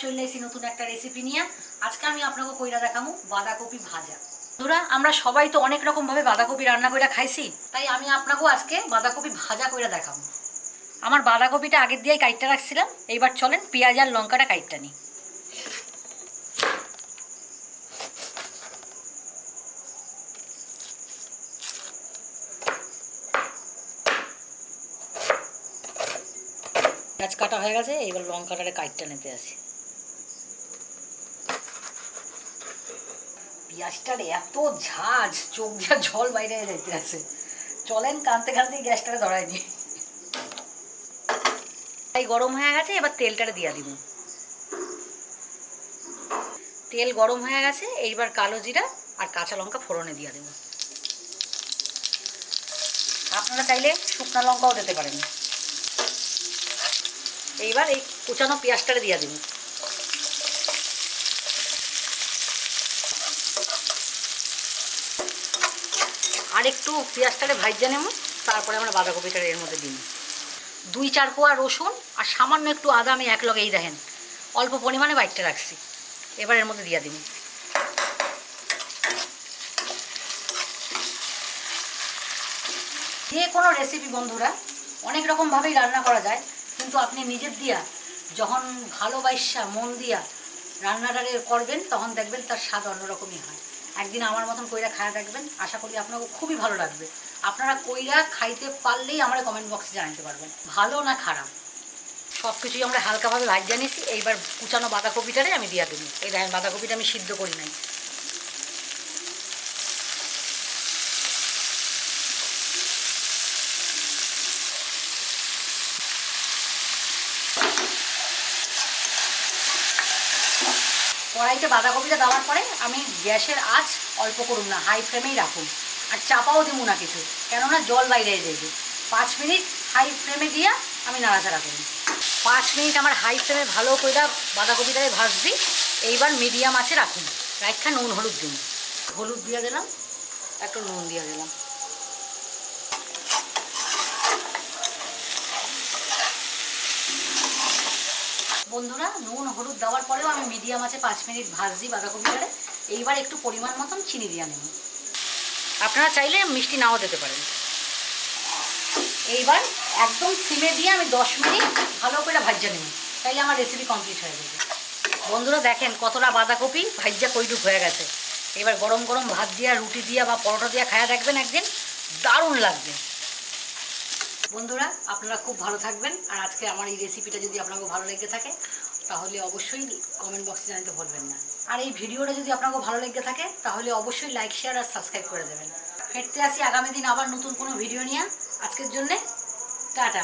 চলে এসেছি নতুন একটা রেসিপি নিয়ে। আজকে আমি আপনাকে কইরা দেখাবো বাঁধাকপি ভাজা। বন্ধুরা, আমরা সবাই তো অনেক রকম ভাবে বাঁধাকপি রান্না কইরা খাইছি, তাই আমি আপনাকে আজকে বাঁধাকপি ভাজা কইরা দেখাবো। আমার বাঁধাকপিটা আগের দিয়েই কাইটটা রাখছিলাম, এইবার চলেন পেঁয়াজ আর লঙ্কাটা কাইটটা নিই। পেঁয়াজ কাটা হয়ে গেছে, এইবার লঙ্কাটারে কাইটটা নিতে আসি। পেঁয়াজটার এত ঝাঁজ, চোখ যা জল বাইরে যাইতে আছে। চলেন কানতে কানতে গ্যাসটারে ধরাই নি। তাই গরম হয়ে গেছে, এবার তেলটারে দিয়ে দিব। তেল গরম হয়ে গেছে, এইবার কালো জিরা আর কাঁচা লঙ্কা ফোড়নে দিয়ে দেব। আপনারা চাইলে শুকনো লঙ্কাও দিতে পারেন। এইবার এই কুচানো পেঁয়াজটারে দিয়ে দিব। আর একটু পেঁয়াজটারে ভাজতে নেব, তারপরে আমরা বাঁধাকপিটা এর মধ্যে দিই। 2-4 কোয়া রসুন আর সামান্য একটু আদা আমি এক লগেই দেখেন অল্প পরিমাণে বাইটটা রাখছি, এবার এর মধ্যে দিয়ে দিব। যে কোনো রেসিপি বন্ধুরা অনেক রকমভাবেই রান্না করা যায়, কিন্তু আপনি নিজের দিয়া যখন ভালোবাসা মন দিয়া রান্নাটারে করবেন তখন দেখবেন তার স্বাদ অন্যরকমই হয়। একদিন আমার মতন কইরা খায়া দেখবেন, আশা করি আপনাকে খুবই ভালো লাগবে। আপনারা কইরা খাইতে পারলেই আমরা কমেন্ট বক্সে জানাতে পারবেন ভালো না খারাপ। সব কিছুই আমরা হালকাভাবে ভাজা নিয়েছি, এইবার কুচানো বাঁধাকপিটারে আমি দিয়ে দেবো। এই দেখেন বাঁধাকপিটা আমি সিদ্ধ করি নাই। কড়াইতে বাঁধাকপিটা দেওয়ার পরে আমি গ্যাসের আঁচ অল্প করুন না, হাই ফ্লেমেই রাখুন। আর চাপাও দিব না কিছু, কেননা জল বাইরে যাইবে। 5 মিনিট হাই ফ্লেমে দিয়ে আমি নাড়াচাড়া করি। 5 মিনিট আমার হাই ফ্লেমে ভালো করে বাঁধাকপিটাকে ভাজছি। এইবার মিডিয়াম আঁচে রাখুন, রাখা নুন হলুদ দিন। হলুদ দিয়ে দিলাম, একটু নুন দিয়ে দিলাম। বন্ধুরা, নুন হলুদ দেওয়ার পরেও আমি মিডিয়াম আঁচে 5 মিনিট ভাজছি বাঁধাকপিটারে। এইবার একটু পরিমাণ মতন চিনি দিয়ে নেব। আপনারা চাইলে মিষ্টি নাও দিতে পারেন। এইবার একদম সিমে দিয়ে আমি 10 মিনিট ভালো করে ভাজা নেব, তাইলে আমার রেসিপি কমপ্লিট হয়ে যাবে। বন্ধুরা দেখেন কতটা বাঁধাকপি ভাজা কইটুক হয়ে গেছে। এবার গরম গরম ভাত দিয়া, রুটি দিয়া বা পরোটা দিয়া খায়া দেখবেন একদিন, দারুণ লাগবে। বন্ধুরা, আপনারা খুব ভালো থাকবেন। আর আজকে আমার এই রেসিপিটা যদি আপনাকে ভালো লেগে থাকে তাহলে অবশ্যই কমেন্ট বক্সে জানাতে ভুলবেন না। আর এই ভিডিওটা যদি আপনাকে ভালো লেগে থাকে তাহলে অবশ্যই লাইক, শেয়ার আর সাবস্ক্রাইব করে দেবেন। ফিরতে আসি আগামী দিন আবার নতুন কোনো ভিডিও নিয়ে। আজকের জন্যে টাটা।